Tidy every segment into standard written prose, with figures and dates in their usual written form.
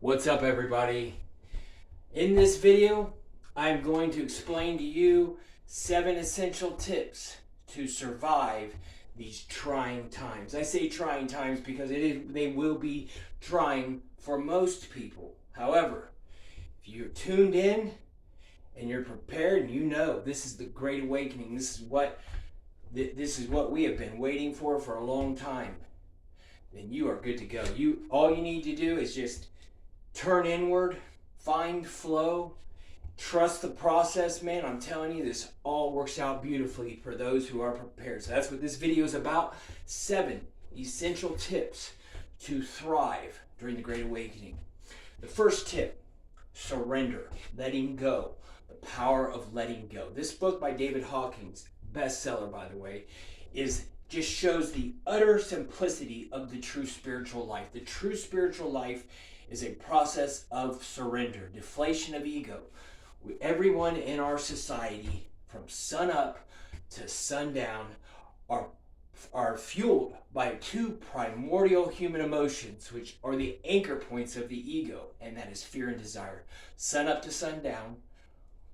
What's up, everybody? In this video, I'm going to explain to you 7 essential tips to survive these trying times. I say trying times because they will be trying for most people. However, if you're tuned in and you're prepared and you know this is the Great Awakening, this is what we have been waiting for a long time, then you are good to go. All you need to do is just turn inward, find flow, trust the process, man. I'm telling you, this all works out beautifully for those who are prepared. So that's what this video is about. 7 essential tips to thrive during the Great Awakening. The first tip, surrender, letting go, the power of letting go. This book by David Hawkins, bestseller by the way, just shows the utter simplicity of the true spiritual life. The true spiritual life is a process of surrender, deflation of ego. Everyone in our society, from sun up to sundown, are fueled by 2 primordial human emotions, which are the anchor points of the ego, and that is fear and desire. Sun up to sundown,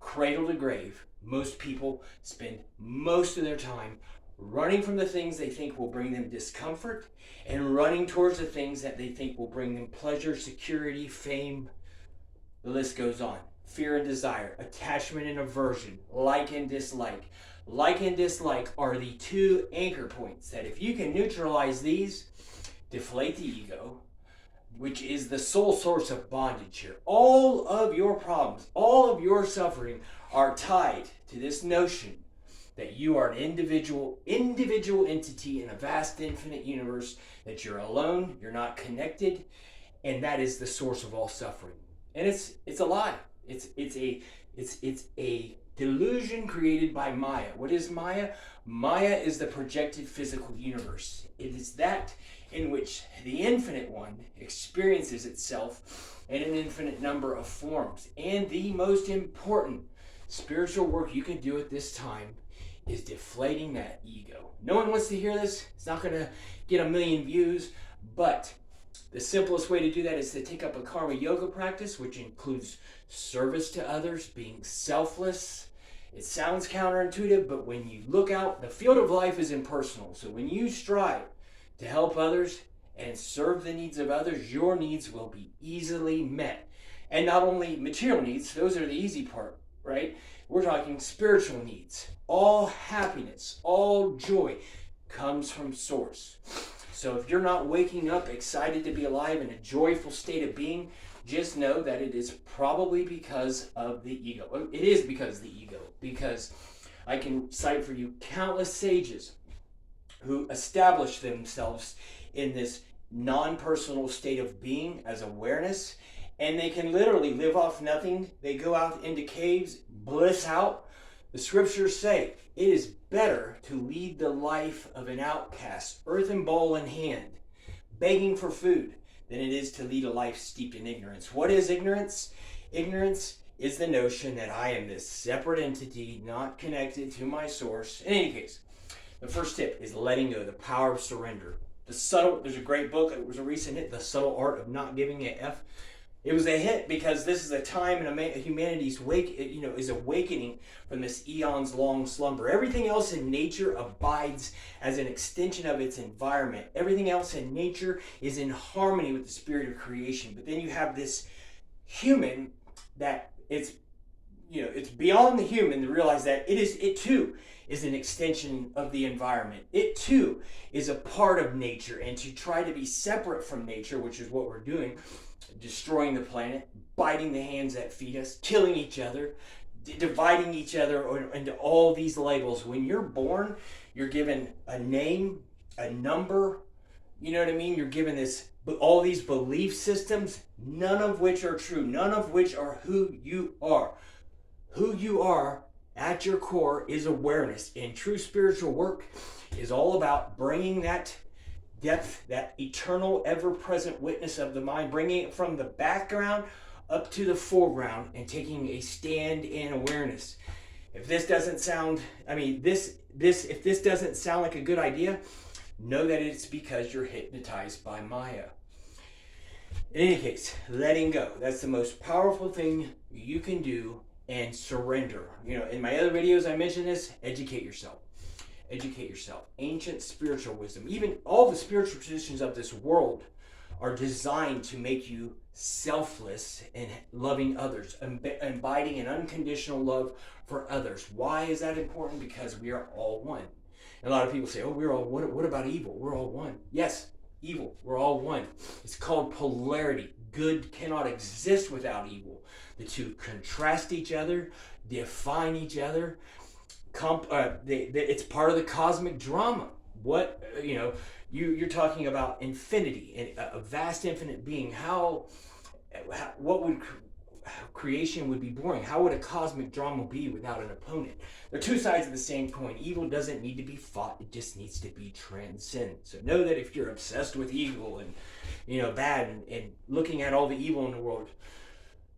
cradle to grave, most people spend most of their time running from the things they think will bring them discomfort and running towards the things that they think will bring them pleasure, security, fame. The list goes on. Fear and desire, attachment and aversion, like and dislike. Like and dislike are the 2 anchor points that if you can neutralize these, deflate the ego, which is the sole source of bondage here. All of your problems, all of your suffering are tied to this notion that you are an individual entity in a vast infinite universe, that you're alone, you're not connected, and that is the source of all suffering. And it's a lie. It's a delusion created by Maya. What is Maya? Maya is the projected physical universe. It is that in which the infinite one experiences itself in an infinite number of forms. And the most important spiritual work you can do at this time is deflating that ego. No one wants to hear this. It's not going to get 1 million views, but the simplest way to do that is to take up a karma yoga practice, which includes service to others, being selfless. It sounds counterintuitive, but when you look out, the field of life is impersonal. So when you strive to help others and serve the needs of others, your needs will be easily met. And not only material needs, those are the easy part, right? We're talking spiritual needs. All happiness, all joy comes from source. So if you're not waking up excited to be alive in a joyful state of being, just know that it is probably because of the ego. It is because of the ego, because I can cite for you countless sages who established themselves in this non-personal state of being as awareness, and they can literally live off nothing. They go out into caves, bliss out. The scriptures say it is better to lead the life of an outcast, earthen bowl in hand, begging for food, than it is to lead a life steeped in ignorance. What is ignorance? Ignorance is the notion that I am this separate entity, not connected to my source. In any case, the first tip is letting go, the power of surrender. There's a great book, it was a recent hit, The Subtle Art of Not Giving a F. It was a hit because this is a time in humanity's is awakening from this eons long slumber. Everything else in nature abides as an extension of its environment. Everything else in nature is in harmony with the spirit of creation. But then you have this human that it's beyond the human to realize that it too is an extension of the environment. It too is a part of nature, and to try to be separate from nature, which is what we're doing, destroying the planet, biting the hands that feed us, killing each other, dividing each other into all these labels. When you're born, you're given a name, a number, you know what I mean? You're given all these belief systems, none of which are true, none of which are who you are. Who you are at your core is awareness, and true spiritual work is all about bringing that depth, that eternal, ever-present witness of the mind, bringing it from the background up to the foreground and taking a stand in awareness. If this doesn't sound, if this doesn't sound like a good idea, know that it's because you're hypnotized by Maya. In any case, letting go. That's the most powerful thing you can do, and surrender. You know, in my other videos I mentioned this, educate yourself. Educate yourself. Ancient spiritual wisdom, even all the spiritual traditions of this world are designed to make you selfless and loving others, abiding in unconditional love for others. Why is that important? Because we are all one. And a lot of people say, oh, we're all one. What about evil? We're all one. Yes, evil. We're all one. It's called polarity. Good cannot exist without evil. The two contrast each other, define each other. It's part of the cosmic drama. What, you're talking about infinity and a vast infinite being. What would creation would be boring? How would a cosmic drama be without an opponent? They're two sides of the same coin. Evil doesn't need to be fought. It just needs to be transcended. So know that if you're obsessed with evil and bad and looking at all the evil in the world,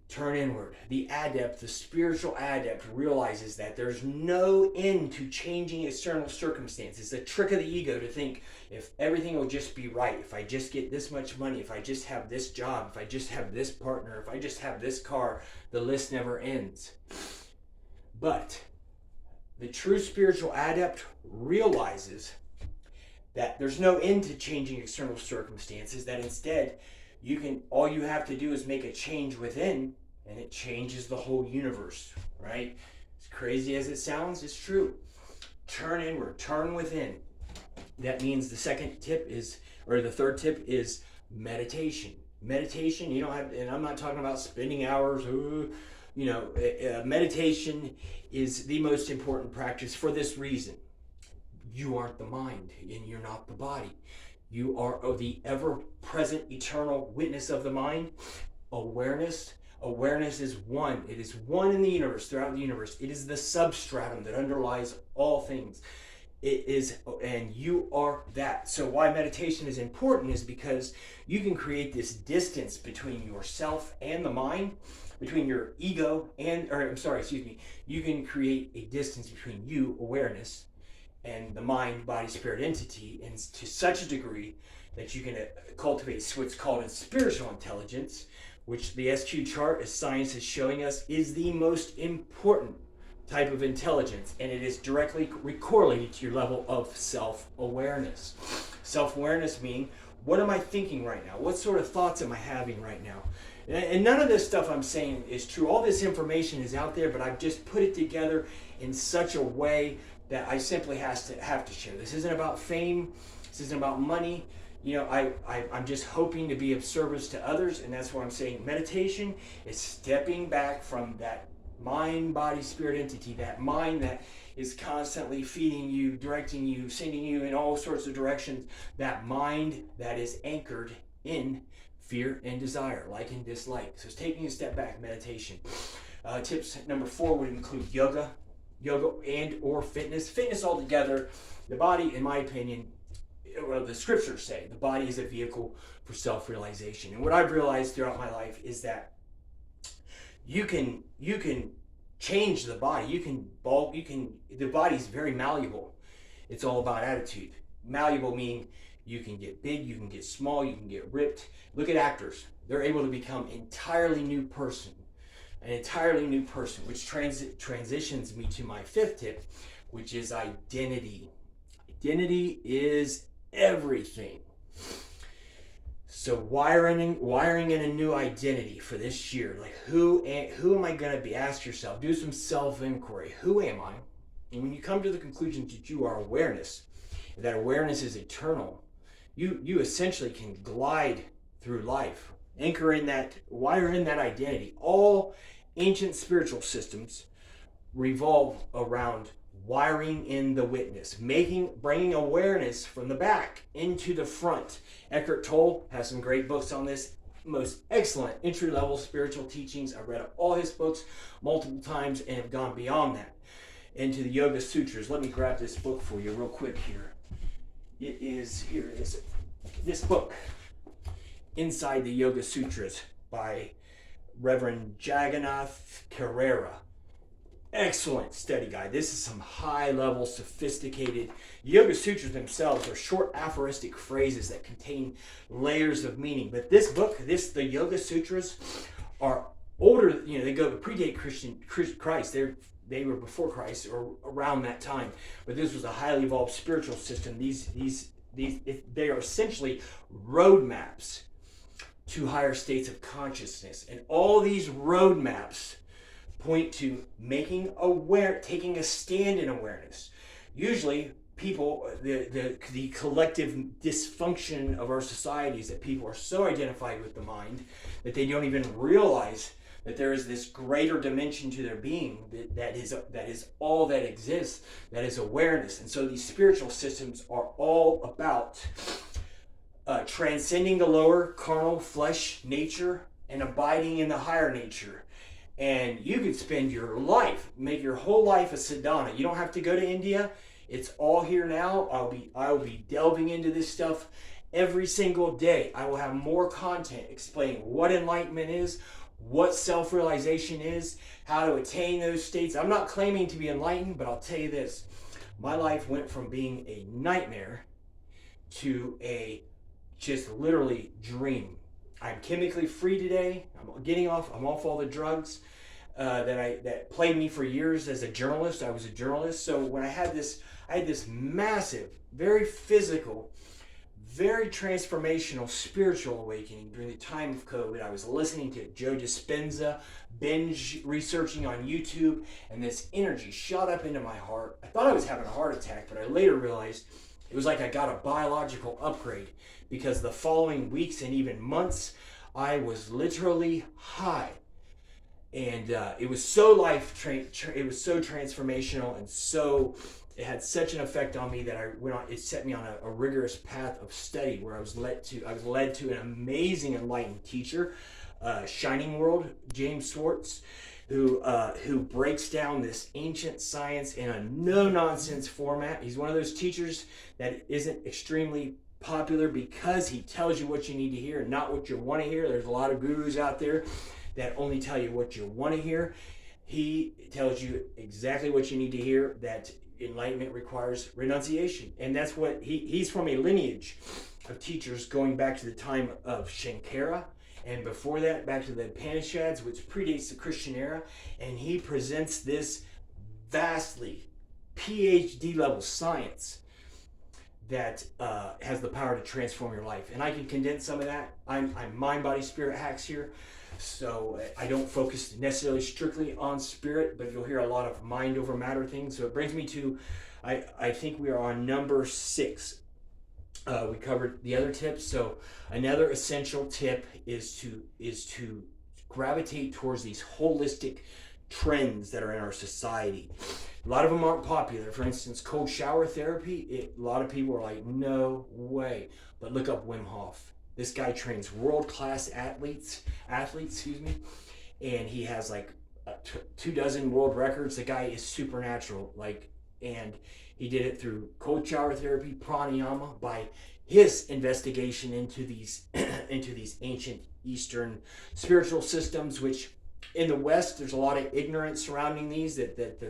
turn inward. The adept, the spiritual adept, realizes that there's no end to changing external circumstances. It's a trick of the ego to think if everything will just be right, if I just get this much money, if I just have this job, if I just have this partner, if I just have this car, the list never ends. But the true spiritual adept realizes that there's no end to changing external circumstances, that instead all you have to do is make a change within, and it changes the whole universe, right? As crazy as it sounds, it's true. Turn inward, turn within. That means the third tip is meditation. Meditation, and I'm not talking about spending hours, meditation is the most important practice for this reason. You aren't the mind, and you're not the body. You are the ever-present, eternal witness of the mind. Awareness is one. It is one in the universe, throughout the universe. It is the substratum that underlies all things. It is, and you are that. So why meditation is important is because you can create this distance between yourself and the mind, between your ego you can create a distance between you, awareness, and the mind, body, spirit entity, and to such a degree that you can cultivate what's called a spiritual intelligence, which the SQ chart, as science is showing us, is the most important type of intelligence, and it is directly correlated to your level of self-awareness. Self-awareness meaning, what am I thinking right now? What sort of thoughts am I having right now? And none of this stuff I'm saying is true. All this information is out there, but I've just put it together in such a way that I simply have to share. This isn't about fame. This isn't about money. I'm just hoping to be of service to others, and that's why I'm saying meditation is stepping back from that mind, body, spirit entity, that mind that is constantly feeding you, directing you, sending you in all sorts of directions, that mind that is anchored in fear and desire, like and dislike. So it's taking a step back, meditation. Tips number 4 would include yoga and or fitness. Fitness altogether. The body, in my opinion, the scriptures say the body is a vehicle for self-realization. And what I've realized throughout my life is that you can change the body. The body's very malleable. It's all about attitude. Malleable meaning you can get big, you can get small, you can get ripped. Look at actors. They're able to become an entirely new person, which transitions me to my 5th tip, which is identity. Identity is everything. So wiring in a new identity for this year. Like who am I going to be? Ask yourself. Do some self-inquiry. Who am I? And when you come to the conclusion that you are awareness, that awareness is eternal, you essentially can glide through life. Wire in that identity. All ancient spiritual systems revolve around wiring in the witness, bringing awareness from the back into the front. Eckhart Tolle has some great books on this, most excellent entry-level spiritual teachings. I've read all his books multiple times and have gone beyond that into the Yoga Sutras. Let me grab this book for you real quick here. It is this book, Inside the Yoga Sutras by Reverend Jagannath Carrera. excellent study guide. This is some high-level, sophisticated. Yoga Sutras themselves are short aphoristic phrases that contain layers of meaning. But this book, the Yoga Sutras, are older. They go to predate Christ. They were before Christ or around that time. But this was a highly evolved spiritual system. They are essentially roadmaps to higher states of consciousness, and all these roadmaps point to taking a stand in awareness. Usually people, the collective dysfunction of our societies, that people are so identified with the mind that they don't even realize that there is this greater dimension to their being that is all that exists, that is awareness. And so these spiritual systems are all about transcending the lower carnal flesh nature and abiding in the higher nature. And you could spend your life, make your whole life a sadhana. You don't have to go to India. It's all here now. I'll be delving into this stuff every single day. I will have more content explaining what enlightenment is, what self-realization is, how to attain those states. I'm not claiming to be enlightened, but I'll tell you this. My life went from being a nightmare to a just literally dream. I'm chemically free today. I'm off all the drugs that plagued me for years as a journalist. I was a journalist. So when I had this massive, very physical, very transformational spiritual awakening during the time of COVID. I was listening to Joe Dispenza, binge researching on YouTube, and this energy shot up into my heart. I thought I was having a heart attack, but I later realized it was like I got a biological upgrade, because the following weeks and even months, I was literally high. And it was so it was so transformational, and it had such an effect on me that it set me on a rigorous path of study, where I was led to an amazing enlightened teacher, Shining World, James Swartz, who breaks down this ancient science in a no-nonsense format. He's one of those teachers that isn't extremely popular because he tells you what you need to hear and not what you want to hear. There's a lot of gurus out there that only tell you what you want to hear. He tells you exactly what you need to hear, that enlightenment requires renunciation. And that's what he's from a lineage of teachers going back to the time of Shankara, and before that back to the Upanishads, which predates the Christian era. And he presents this vastly PhD level science that has the power to transform your life. And I can condense some of that. I'm mind, body, spirit hacks here. So I don't focus necessarily strictly on spirit, but you'll hear a lot of mind over matter things. So it brings me to, I think we are on number 6. We covered the other tips. So another essential tip is to gravitate towards these holistic trends that are in our society. A lot of them aren't popular. For instance, cold shower therapy. A lot of people are like, no way. But look up Wim Hof. This guy trains world-class athletes, and he has like 24 world records. The guy is supernatural, and he did it through cold shower therapy, pranayama, by his investigation into these ancient Eastern spiritual systems, which in the West there's a lot of ignorance surrounding these, that